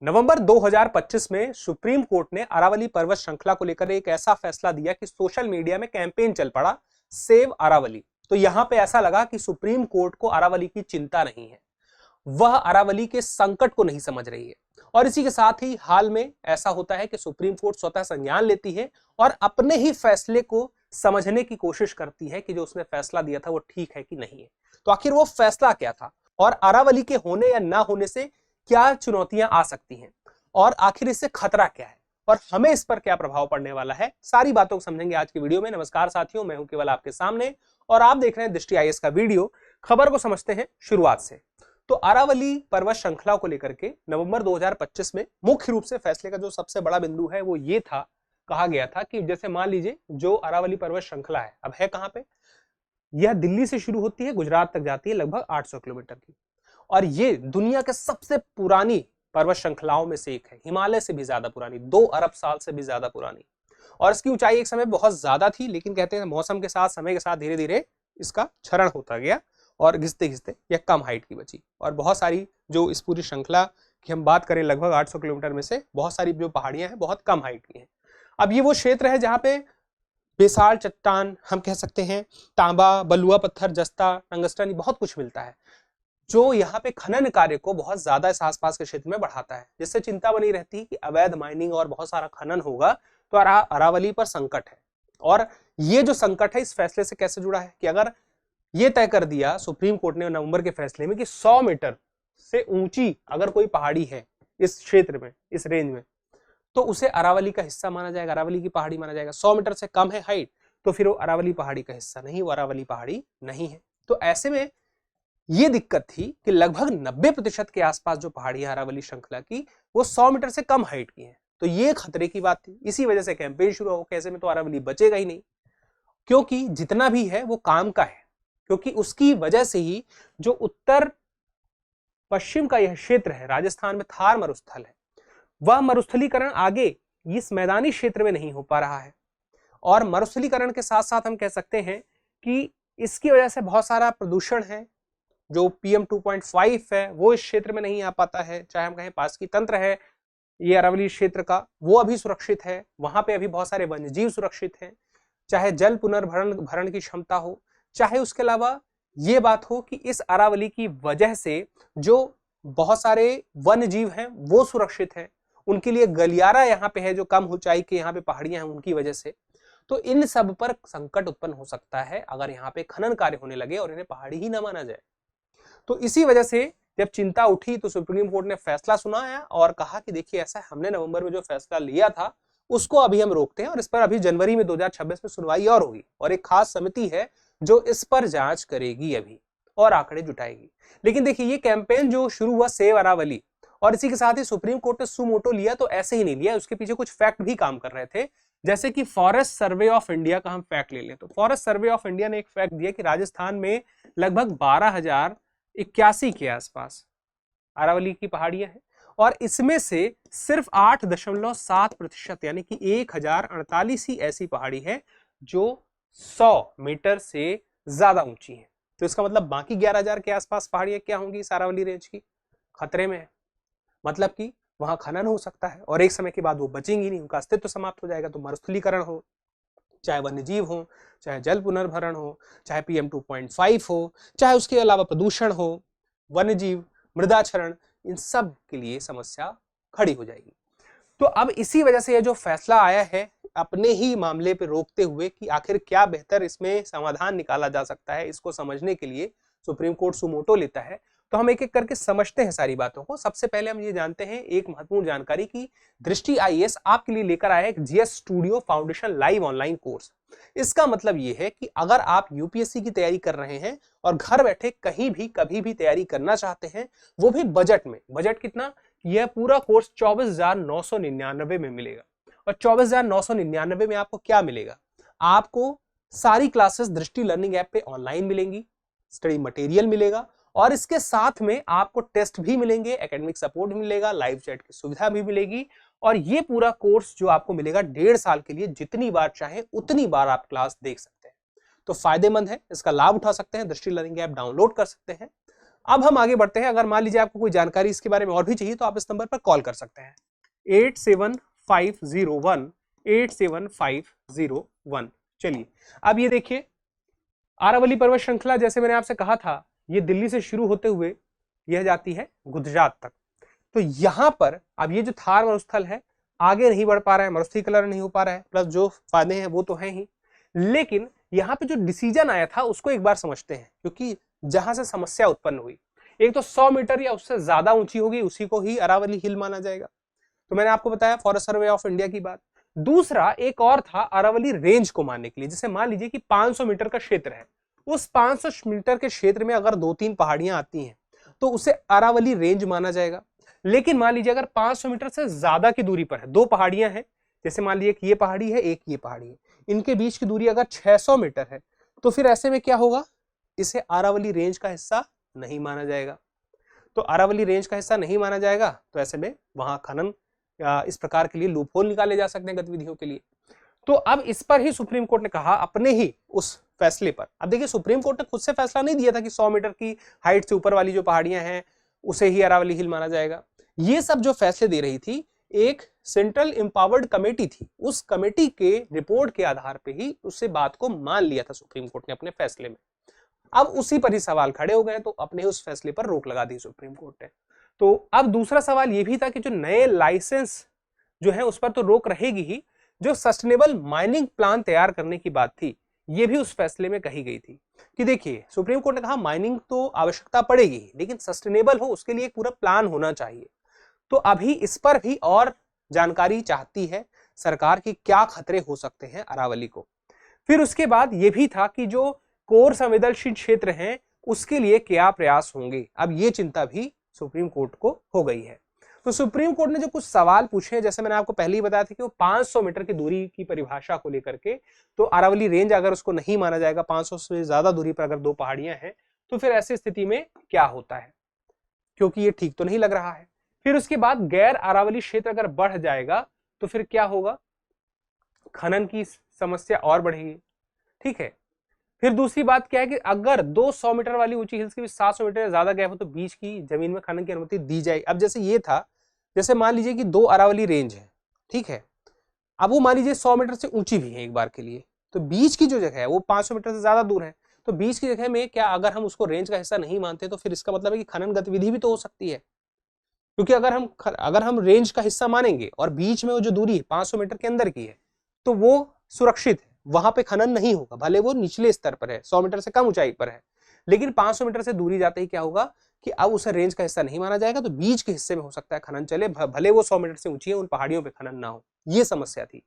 नवंबर 2025 में supreme court ने अरावली पर्वत श्रृंखला को लेकर एक ऐसा फैसला दिया कि सोशल मीडिया में कैंपेन चल पड़ा, सेव अरावली। तो यहां पे ऐसा लगा कि सुप्रीम कोर्ट को अरावली की चिंता नहीं है, वह अरावली के संकट को नहीं समझ रही है। और इसी के साथ ही हाल में ऐसा होता है कि सुप्रीम कोर्ट स्वतः संज्ञान लेती है और अपने ही फैसले को समझने की कोशिश करती है कि जो उसने फैसला दिया था वो ठीक है कि नहीं है। तो आखिर वो फैसला क्या था और अरावली के होने या ना होने से क्या चुनौतियां आ सकती हैं और आखिर इससे खतरा क्या है और हमें इस पर क्या प्रभाव पड़ने वाला है, सारी बातों को समझेंगे आज की वीडियो में। नमस्कार साथियों, मैं हूं केवल आपके सामने और आप देख रहे हैं दृष्टि आईएएस का वीडियो। खबर को समझते हैं शुरुआत से। तो अरावली पर्वत श्रृंखला को लेकर के नवंबर 2025 में मुख्य रूप से फैसले का जो सबसे बड़ा बिंदु है वो ये था, कहा गया था कि जैसे मान लीजिए जो अरावली पर्वत श्रृंखला है, अब है कहां पे, यह दिल्ली से शुरू होती है, गुजरात तक जाती है लगभग 800 किलोमीटर की, और ये दुनिया के सबसे पुरानी पर्वत श्रृंखलाओं में से एक है, हिमालय से भी ज्यादा पुरानी, 2 अरब साल से भी ज्यादा पुरानी। और इसकी ऊंचाई एक समय बहुत ज्यादा थी, लेकिन कहते हैं मौसम के साथ, समय के साथ धीरे धीरे इसका क्षरण होता गया और घिसते घिसते यह कम हाइट की बची। और बहुत सारी जो इस पूरी श्रृंखला की हम बात करें, लगभग 800 किलोमीटर में से बहुत सारी जो पहाड़ियां हैं बहुत कम हाइट की हैं। अब ये वो क्षेत्र है जहां पे बेसाल चट्टान, हम कह सकते हैं तांबा, बलुआ पत्थर, जस्ता, टंगस्टन, बहुत कुछ मिलता है, जो यहाँ पे खनन कार्य को बहुत ज्यादा इस आसपास के क्षेत्र में बढ़ाता है, जिससे चिंता बनी रहती है कि अवैध माइनिंग और बहुत सारा खनन होगा तो अरावली पर संकट है। और ये जो संकट है इस फैसले से कैसे जुड़ा है कि अगर ये तय कर दिया सुप्रीम कोर्ट ने नवंबर के फैसले में कि 100 मीटर से ऊंची अगर कोई पहाड़ी है इस क्षेत्र में, इस रेंज में, तो उसे अरावली का हिस्सा माना जाएगा, अरावली की पहाड़ी माना जाएगा। 100 मीटर से कम है हाइट तो फिर वो अरावली पहाड़ी का हिस्सा नहीं, वो अरावली पहाड़ी नहीं है। तो ऐसे में ये दिक्कत थी कि लगभग 90% के आसपास जो पहाड़ियां अरावली श्रृंखला की वो 100 मीटर से कम हाइट की हैं। तो ये खतरे की बात थी। इसी वजह से कैंपेन शुरू हो, कैसे में तो अरावली बचेगा ही नहीं, क्योंकि जितना भी है वो काम का है, क्योंकि उसकी वजह से ही जो उत्तर पश्चिम का यह क्षेत्र है, राजस्थान में थार मरुस्थल है, वह मरुस्थलीकरण आगे इस मैदानी क्षेत्र में नहीं हो पा रहा है। और मरुस्थलीकरण के साथ साथ हम कह सकते हैं कि इसकी वजह से बहुत सारा प्रदूषण है, जो PM 2.5 है वो इस क्षेत्र में नहीं आ पाता है। चाहे हम कहें पास की तंत्र है ये अरावली क्षेत्र का, वो अभी सुरक्षित है, वहां पे अभी बहुत सारे वन्यजीव सुरक्षित हैं। चाहे जल पुनर्भरण की क्षमता हो, चाहे उसके अलावा ये बात हो कि इस अरावली की वजह से जो बहुत सारे वन्यजीव हैं वो सुरक्षित हैं, उनके लिए गलियारा यहाँ पे है जो कम ऊंचाई के यहाँ पे पहाड़ियां हैं उनकी वजह से। तो इन सब पर संकट उत्पन्न हो सकता है अगर यहाँ पे खनन कार्य होने लगे और इन्हें पहाड़ी ही न माना जाए। तो इसी वजह से जब चिंता उठी तो सुप्रीम कोर्ट ने फैसला सुनाया और कहा कि देखिए ऐसा हमने नवंबर में जो फैसला लिया था उसको अभी हम रोकते हैं और इस पर अभी जनवरी में 2026 में सुनवाई और होगी और एक खास समिति है जो इस पर जांच करेगी अभी और आंकड़े जुटाएगी। लेकिन देखिए ये कैंपेन जो शुरू हुआ सेव अरावली, और इसी के साथ ही सुप्रीम कोर्ट ने सुमोटो लिया, तो ऐसे ही नहीं लिया, उसके पीछे कुछ फैक्ट भी काम कर रहे थे। जैसे कि फॉरेस्ट सर्वे ऑफ इंडिया का हम फैक्ट ले लें तो फॉरेस्ट सर्वे ऑफ इंडिया ने एक फैक्ट दिया कि राजस्थान में लगभग 12,081 के आसपास अरावली की पहाड़ियां हैं और इसमें से सिर्फ 8.7% यानी कि 1048 ही ऐसी पहाड़ी है जो 100 मीटर से ज्यादा ऊंची है। तो इसका मतलब बाकी 11,000 के आसपास पहाड़ियां क्या होंगी इस अरावली रेंज की, खतरे में है। मतलब कि वहां खनन हो सकता है और एक समय के बाद वो बचेंगी नहीं, उनका अस्तित्व समाप्त हो जाएगा। तो मरुस्थलीकरण हो, चाहे वन्यजीव हो, चाहे जल पुनर्भरण हो, चाहे PM 2.5 हो, चाहे उसके अलावा प्रदूषण हो, वन्यजीव, मृदाक्षरण, इन सब के लिए समस्या खड़ी हो जाएगी। तो अब इसी वजह से यह जो फैसला आया है अपने ही मामले पे रोकते हुए कि आखिर क्या बेहतर इसमें समाधान निकाला जा सकता है, इसको समझने के लिए सुप्रीम कोर्ट सुमोटो लेता है। तो हम एक एक करके समझते हैं सारी बातों को। सबसे पहले हम ये जानते हैं एक महत्वपूर्ण जानकारी की दृष्टि आईएएस आपके लिए लेकर आया है एक GS studio foundation live online course. इसका मतलब ये है कि अगर आप यूपीएससी की तैयारी कर रहे हैं और घर बैठे कहीं भी कभी भी तैयारी करना चाहते हैं, वो भी बजट में, बजट कितना, यह पूरा कोर्स 24,999 में मिलेगा। और 24,999 में आपको क्या मिलेगा, आपको सारी क्लासेस दृष्टि लर्निंग ऐप पे ऑनलाइन मिलेंगी, स्टडी मटेरियल मिलेगा और इसके साथ में आपको टेस्ट भी मिलेंगे, एकेडमिक सपोर्ट भी मिलेगा, लाइव चैट की सुविधा भी मिलेगी। और ये पूरा कोर्स जो आपको मिलेगा 1.5 साल के लिए, जितनी बार चाहे उतनी बार आप क्लास देख सकते हैं। तो फायदेमंद है, इसका लाभ उठा सकते हैं, दृष्टि लर्निंग ऐप डाउनलोड कर सकते हैं। अब हम आगे बढ़ते हैं। अगर मान लीजिए आपको कोई जानकारी इसके बारे में और भी चाहिए तो आप इस नंबर पर कॉल कर सकते हैं 8750187501। चलिए अब ये देखिए, अरावली पर्वत श्रृंखला जैसे मैंने आपसे कहा था ये दिल्ली से शुरू होते हुए यह जाती है गुजरात तक। तो यहां पर अब ये जो थार मरुस्थल है आगे नहीं बढ़ पा रहा है, मरुस्थलीकरण नहीं हो पा रहा है, प्लस जो फायदे हैं वो तो हैं ही, लेकिन यहाँ पे जो डिसीजन आया था उसको एक बार समझते हैं, क्योंकि जहां से समस्या उत्पन्न हुई, एक तो 100 मीटर या उससे ज्यादा ऊंची होगी उसी को ही अरावली हिल माना जाएगा, तो मैंने आपको बताया फॉरेस्ट सर्वे ऑफ इंडिया की बात। दूसरा एक और था अरावली रेंज को मानने के लिए, जैसे मान लीजिए कि 500 मीटर का क्षेत्र है, उस 500 मीटर के क्षेत्र में अगर 2-3 पहाड़ियां आती हैं तो उसे अरावली रेंज माना जाएगा। लेकिन मान लीजिए अगर 500 मीटर से ज्यादा की दूरी पर है, 2 पहाड़ियां हैं, जैसे मान लीजिए कि ये पहाड़ी है एक ये पहाड़ी है, इनके बीच की दूरी अगर 600 मीटर है तो फिर ऐसे में क्या होगा, इसे अरावली रेंज का हिस्सा नहीं माना जाएगा। तो अरावली रेंज का हिस्सा नहीं माना जाएगा तो ऐसे में वहां खनन इस प्रकार के लिए लूपहोल निकाले जा सकते हैं गतिविधियों के लिए। तो अब इस पर ही सुप्रीम कोर्ट ने कहा अपने ही उस फैसले पर, अब देखिए सुप्रीम कोर्ट ने खुद से फैसला नहीं दिया था कि 100 मीटर की हाइट से ऊपर वाली जो पहाड़ियां हैं उसे ही अरावली हिल माना जाएगा। ये सब जो फैसले दे रही थी एक सेंट्रल एम्पावर्ड कमेटी थी, उस कमेटी के रिपोर्ट के आधार पे ही उससे बात को मान लिया था सुप्रीम कोर्ट ने अपने फैसले में। अब उसी पर ही सवाल खड़े हो गए तो अपने उस फैसले पर रोक लगा दी सुप्रीम कोर्ट ने। तो अब दूसरा सवाल यह भी था कि जो नए लाइसेंस जो है उस पर तो रोक रहेगी ही, जो सस्टेनेबल माइनिंग प्लान तैयार करने की बात थी ये भी उस फैसले में कही गई थी कि देखिए सुप्रीम कोर्ट ने कहा माइनिंग तो आवश्यकता पड़ेगी लेकिन सस्टेनेबल हो उसके लिए एक पूरा प्लान होना चाहिए। तो अभी इस पर भी और जानकारी चाहती है सरकार की क्या खतरे हो सकते हैं अरावली को। फिर उसके बाद यह भी था कि जो कोर संवेदनशील क्षेत्र हैं उसके लिए क्या प्रयास होंगे, अब ये चिंता भी सुप्रीम कोर्ट को हो गई है। तो सुप्रीम कोर्ट ने जो कुछ सवाल पूछे, जैसे मैंने आपको पहले ही बताया था कि वो 500 मीटर की दूरी की परिभाषा को लेकर के, तो अरावली रेंज अगर उसको नहीं माना जाएगा 500 से ज्यादा दूरी पर अगर 2 पहाड़ियां हैं तो फिर ऐसी स्थिति में क्या होता है, क्योंकि ये ठीक तो नहीं लग रहा है। फिर उसके बाद गैर अरावली क्षेत्र अगर बढ़ जाएगा तो फिर क्या होगा, खनन की समस्या और बढ़ेगी, ठीक है। फिर दूसरी बात क्या है कि अगर 200 मीटर वाली ऊंची हिल्स के बीच 700 मीटर से ज्यादा गैप हो तो बीच की जमीन में खनन की अनुमति दी जाए। अब जैसे ये था, जैसे मान लीजिए कि 2 अरावली रेंज है, ठीक है, अब वो मान लीजिए 100 मीटर से ऊंची भी है एक बार के लिए, तो बीच की जो जगह है वो 500 मीटर से ज्यादा दूर है, तो बीच की जगह में क्या अगर हम उसको रेंज का हिस्सा नहीं मानते तो फिर इसका मतलब है कि खनन गतिविधि भी तो हो सकती है, क्योंकि अगर हम रेंज का हिस्सा मानेंगे और बीच में वो जो दूरी है 500 मीटर के अंदर की है तो वो सुरक्षित है, वहां पे खनन नहीं होगा, भले वो निचले स्तर पर है, 100 मीटर से कम ऊंचाई पर है, लेकिन 500 मीटर से दूरी जाते ही क्या होगा कि अब उसे रेंज का हिस्सा नहीं माना जाएगा, तो बीच के हिस्से में हो सकता है खनन चले, भले वो 100 मीटर से ऊंची है, उन पहाड़ियों पे खनन ना हो, ये समस्या थी।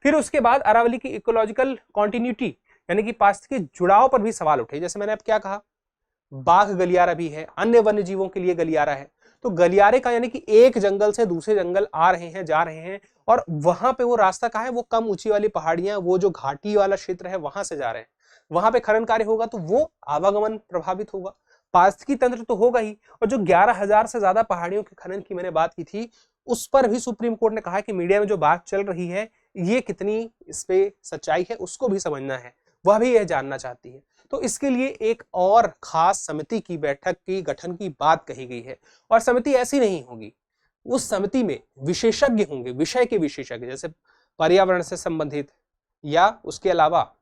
फिर उसके बाद अरावली की इकोलॉजिकल कॉन्टिन्यूटी यानी कि पारिस्थितिक जुड़ाव पर भी सवाल उठे, जैसे मैंने अब क्या कहा, बाघ गलियारा भी है, अन्य वन्य जीवों के लिए गलियारा है, तो गलियारे का यानी कि एक जंगल से दूसरे जंगल आ रहे हैं जा रहे हैं, और वहां पे वो रास्ता कहाँ है, वो कम ऊंची वाली पहाड़ियां, वो जो घाटी वाला क्षेत्र है वहां से जा रहे हैं, वहां पे खनन कार्य होगा तो वो आवागमन प्रभावित होगा, पारिस्थितिकी तंत्र तो होगा ही, और जो 11,000 से ज्यादा पहाड़ियों के खनन की मैंने बात की थी उस पर भी सुप्रीम कोर्ट ने कहा कि मीडिया में जो बात चल रही है ये कितनी इस पे सच्चाई है उसको भी समझना है, वह भी यह जानना चाहती है। तो इसके लिए एक और खास समिति की बैठक की गठन की बात कही गई है, और समिति ऐसी नहीं होगी, उस समिति में विशेषज्ञ होंगे, विषय के विशेषज्ञ, जैसे पर्यावरण से संबंधित या उसके अलावा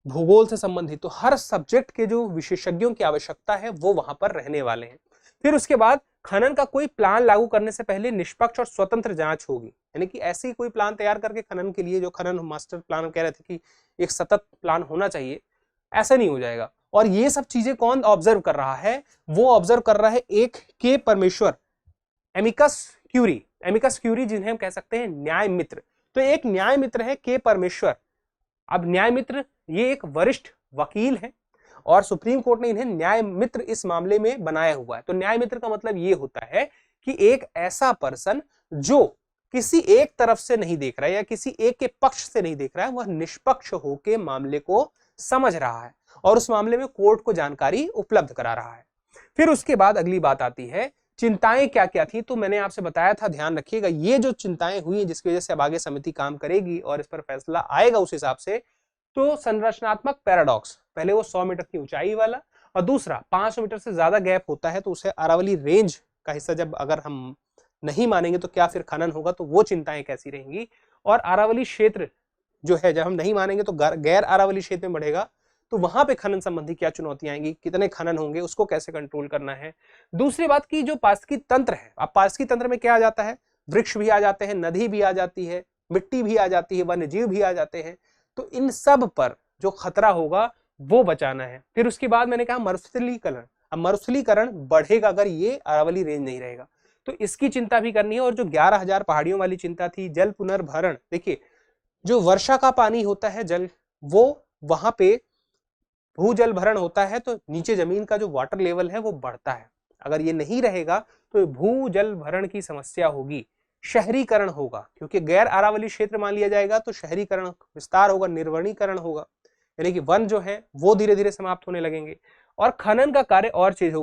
भूगोल से संबंधित, तो हर सब्जेक्ट के जो विशेषज्ञों की आवश्यकता है वो वहां पर रहने वाले हैं। फिर उसके बाद खनन का कोई प्लान लागू करने से पहले निष्पक्ष और स्वतंत्र जांच होगी, यानी कि ऐसी कोई प्लान तैयार करके खनन के लिए, जो खनन मास्टर प्लान कह रहे थे कि एक सतत प्लान होना चाहिए, ऐसा नहीं हो जाएगा। और ये सब चीजें कौन ऑब्जर्व कर रहा है, वो ऑब्जर्व कर रहा है एक के परमेश्वर, एमिकस क्यूरी जिन्हें हम कह सकते हैं न्याय मित्र। तो एक न्याय मित्र है के परमेश्वर। अब न्याय मित्र ये एक वरिष्ठ वकील है और सुप्रीम कोर्ट ने इन्हें न्याय मित्र इस मामले में बनाया हुआ है। तो न्याय मित्र का मतलब ये होता है कि एक ऐसा पर्सन जो किसी एक तरफ से नहीं देख रहा है या किसी एक के पक्ष से नहीं देख रहा है, वह निष्पक्ष होकर मामले को समझ रहा है और उस मामले में कोर्ट को जानकारी उपलब्ध करा रहा है। फिर उसके बाद अगली बात आती है चिंताएं क्या क्या थी, तो मैंने आपसे बताया था, ध्यान रखिएगा, ये जो चिंताएं हुई जिसकी वजह से अब आगे समिति काम करेगी और इस पर फैसला आएगा उस हिसाब से। तो संरचनात्मक पैराडॉक्स, पहले वो 100 मीटर की ऊंचाई वाला, और दूसरा 500 मीटर से ज्यादा गैप होता है तो उसे अरावली रेंज का हिस्सा जब अगर हम नहीं मानेंगे तो क्या फिर खनन होगा, तो वो चिंताएं कैसी रहेंगी। और अरावली क्षेत्र जो है जब हम नहीं मानेंगे तो गैर अरावली क्षेत्र में बढ़ेगा, तो वहां पे खनन संबंधी क्या चुनौतियां आएंगी, कितने खनन होंगे, उसको कैसे कंट्रोल करना है। दूसरी बात की जो पारिस्थितिकी तंत्र है, अब पारिस्थितिकी तंत्र में क्या आ जाता है, वृक्ष भी आ जाते हैं, नदी भी आ जाती है, मिट्टी भी आ जाती है, वन्य जीव भी आ जाते हैं, तो इन सब पर जो खतरा होगा वो बचाना है। फिर उसके बाद मैंने कहा मरुस्थलीकरण, अब मरुस्थलीकरण बढ़ेगा अगर ये अरावली रेंज नहीं रहेगा, तो इसकी चिंता भी करनी है। और जो 11,000 पहाड़ियों वाली चिंता थी, जल पुनर्भरण, देखिए जो वर्षा का पानी होता है जल, वो वहां पे भूजल भरण होता है तो नीचे जमीन का जो वाटर लेवल है वो बढ़ता है, अगर ये नहीं रहेगा तो भूजल भरण की समस्या होगी। शहरीकरण होगा, क्योंकि गैर अरावली क्षेत्र मान लिया जाएगा तो शहरीकरण विस्तार होगा, निर्वनीकरण होगा, यानी कि वन जो है वो धीरे धीरे समाप्त होने लगेंगे। और खनन का कार्य और तेज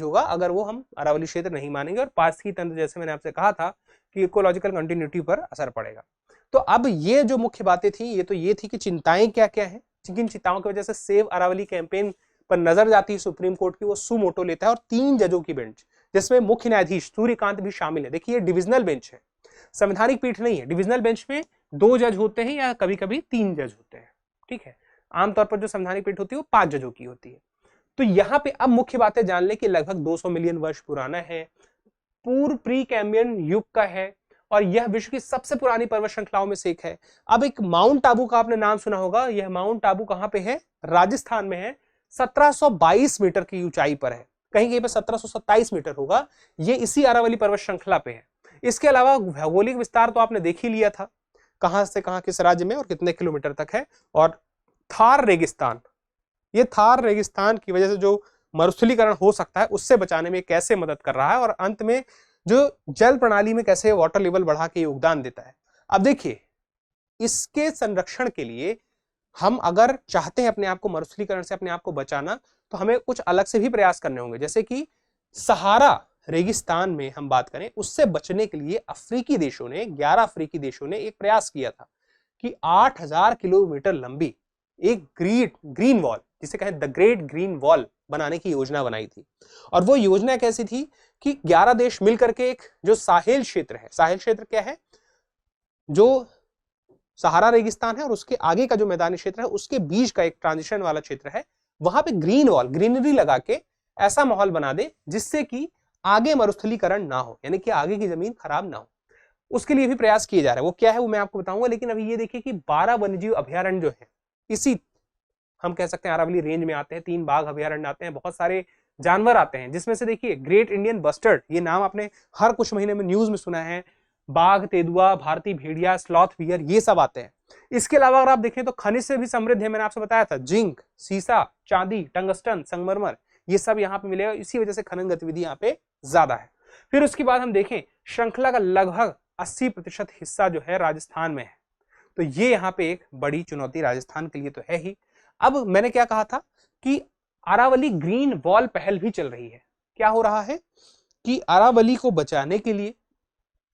होगा अगर वो हम अरावली क्षेत्र नहीं मानेंगे। और पारिस्थितिकी तंत्र जैसे मैंने आपसे कहा था कि इकोलॉजिकल कंटिन्यूटी पर असर पड़ेगा। तो अब ये जो मुख्य बातें थी ये थी कि चिंताएं क्या क्या है, जिन चिंताओं की वजह से सेव अरावली कैंपेन पर नजर जाती है सुप्रीम कोर्ट की, वो सुमोटो लेता है। और 3 जजों की बेंच जिसमें मुख्य न्यायाधीश सूर्यकांत भी शामिल है। देखिए डिविजनल बेंच है, संवैधानिक पीठ नहीं है। डिविजनल बेंच में 2 जज होते हैं या कभी कभी 3 जज होते हैं, ठीक है। आमतौर पर जो संवैधानिक पीठ होती है वो 5 जजों की होती है। तो यहाँ पे अब मुख्य बातें जान ले कि लगभग 200 मिलियन वर्ष पुराना है, पूर्व प्री कैम्बियन युग का है, और यह विश्व की सबसे पुरानी पर्वत श्रृंखलाओं में से एक है। अब एक माउंट आबू का आपने नाम सुना होगा, यह माउंट आबू कहां पे है, राजस्थान में है, 1722 मीटर की ऊंचाई पर है, कहीं कहीं पे 1727 मीटर होगा, ये इसी अरावली पर्वत श्रृंखला पे है। इसके अलावा भौगोलिक विस्तार तो आपने देख ही लिया था, कहां से कहां किस राज्य में और कितने किलोमीटर तक है। और थार रेगिस्तान, ये थार रेगिस्तान की वजह से जो मरुस्थलीकरण हो सकता है उससे बचाने में कैसे मदद कर रहा है, और अंत में जो जल प्रणाली में कैसे वाटर लेवल बढ़ा के योगदान देता है। अब देखिए इसके संरक्षण के लिए हम अगर चाहते हैं अपने आप को मरुस्थलीकरण से अपने आप को बचाना, तो हमें कुछ अलग से भी प्रयास करने होंगे। जैसे कि सहारा रेगिस्तान में हम बात करें, उससे बचने के लिए अफ्रीकी देशों ने 11 अफ्रीकी देशों ने एक प्रयास किया था कि 8000 किलोमीटर लंबी एक ग्रीन वॉल, जिसे कहें द ग्रेट ग्रीन वॉल, बनाने की योजना बनाई थी। और वो योजना कैसी थी कि 11 देश मिलकर के एक जो साहेल क्षेत्र है, साहेल क्षेत्र क्या है, जो सहारा रेगिस्तान है और उसके आगे का जो मैदानी क्षेत्र है उसके बीच का एक ट्रांजिशन वाला क्षेत्र है, वहां पे ग्रीन वॉल, ग्रीनरी लगा के ऐसा माहौल बना दे जिससे कि आगे मरुस्थलीकरण ना हो, यानी कि आगे की जमीन खराब ना हो। उसके लिए भी प्रयास किए जा रहे हैं। वो क्या है वो मैं आपको बताऊंगा, लेकिन अभी ये देखिए कि 12 वन्यजीव अभ्यारण्य जो है इसी हम कह सकते हैं अरावली रेंज में आते हैं। 3 बाघ अभ्यारण्य आते हैं, बहुत सारे जानवर आते हैं, जिसमें से देखिए ग्रेट इंडियन बस्टर्ड, ये नाम आपने हर कुछ महीने में न्यूज में सुना है। बाघ, तेंदुआ, भारतीय भेड़िया, स्लॉथ बियर, ये सब आते हैं। इसके अलावा अगर आप देखें तो खनिज से भी समृद्ध है, मैंने आपसे बताया था, जिंक, सीसा, चांदी, टंगस्टन, संगमरमर, ये सब यहाँ पे मिलेगा। इसी वजह से खनन गतिविधि यहाँ पे ज्यादा है। फिर उसके बाद हम देखें श्रृंखला का लगभग 80% हिस्सा जो है राजस्थान में है, तो ये यहाँ पे एक बड़ी चुनौती राजस्थान के लिए तो है ही। अब मैंने क्या कहा था कि अरावली ग्रीन वॉल पहल भी चल रही है। क्या हो रहा है कि अरावली को बचाने के लिए,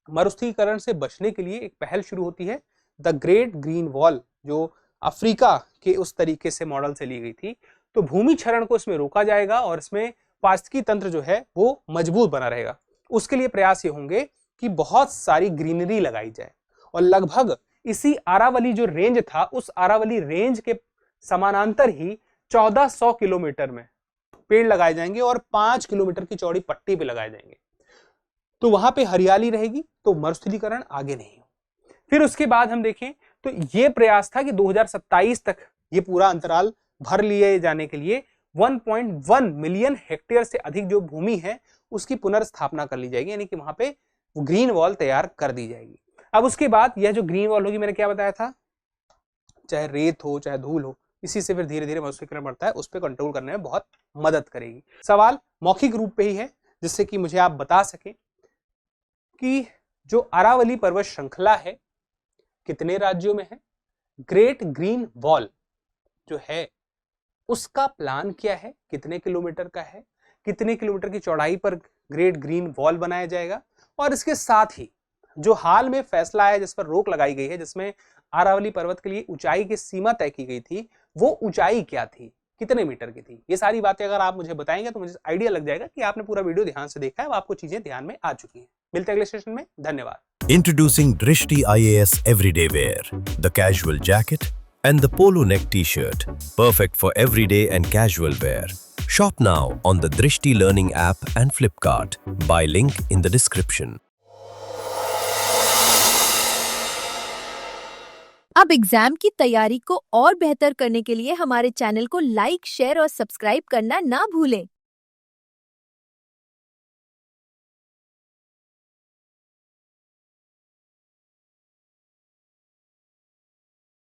मरुस्थलीकरण से बचने के लिए एक पहल शुरू होती है, द ग्रेट ग्रीन वॉल, जो अफ्रीका के उस तरीके से मॉडल से ली गई थी। तो भूमि क्षरण को इसमें रोका जाएगा और इसमें पारिस्थितिकी तंत्र जो है वो मजबूत बना रहेगा। उसके लिए प्रयास ये होंगे कि बहुत सारी ग्रीनरी लगाई जाए, और लगभग इसी अरावली जो रेंज था उस अरावली रेंज के समानांतर ही 1400 किलोमीटर में पेड़ लगाए जाएंगे और 5 किलोमीटर की चौड़ी पट्टी पे लगाए जाएंगे, तो वहां पे हरियाली रहेगी, तो मरुस्थलीकरण आगे नहीं हो। फिर उसके बाद हम देखें तो ये प्रयास था कि 2027 तक ये पूरा अंतराल भर लिए जाने के लिए 1.1 मिलियन हेक्टेयर से अधिक जो भूमि है उसकी पुनर्स्थापना कर ली जाएगी, यानी कि वहां पे ग्रीन वॉल तैयार कर दी जाएगी। अब उसके बाद यह जो ग्रीन वॉल होगी, मैंने क्या बताया था, चाहे रेत हो चाहे धूल हो, इसी से फिर धीरे धीरे मरुस्थलीकरण बढ़ता है, उस पर कंट्रोल करने में बहुत मदद करेगी। सवाल मौखिक रूप पे ही है, जिससे कि मुझे आप बता सकें कि जो अरावली पर्वत श्रृंखला है कितने राज्यों में है, ग्रेट ग्रीन वॉल जो है उसका प्लान क्या है, कितने किलोमीटर का है, कितने किलोमीटर की चौड़ाई पर ग्रेट ग्रीन वॉल बनाया जाएगा, और इसके साथ ही जो हाल में फैसला है जिस पर रोक लगाई गई है, जिसमें अरावली पर्वत के लिए ऊंचाई की सीमा तय की गई थी, वो ऊंचाई क्या थी, कितने मीटर की थी। ये सारी बातें अगर आप मुझे बताएंगे तो मुझे आइडिया लग जाएगा कि आपने पूरा वीडियो ध्यान से देखा है, आपको चीजें ध्यान में आ चुकी हैं। मिलते हैं अगले सेशन में, धन्यवाद। Introducing Drishti IAS Everyday Wear, the casual jacket and the polo neck t-shirt, perfect for everyday and casual wear. Shop now on the Drishti Learning app and Flipkart. Buy link in the description. अब exam की तैयारी को और बेहतर करने के लिए हमारे चैनल को लाइक, शेयर और सब्सक्राइब करना ना भूलें।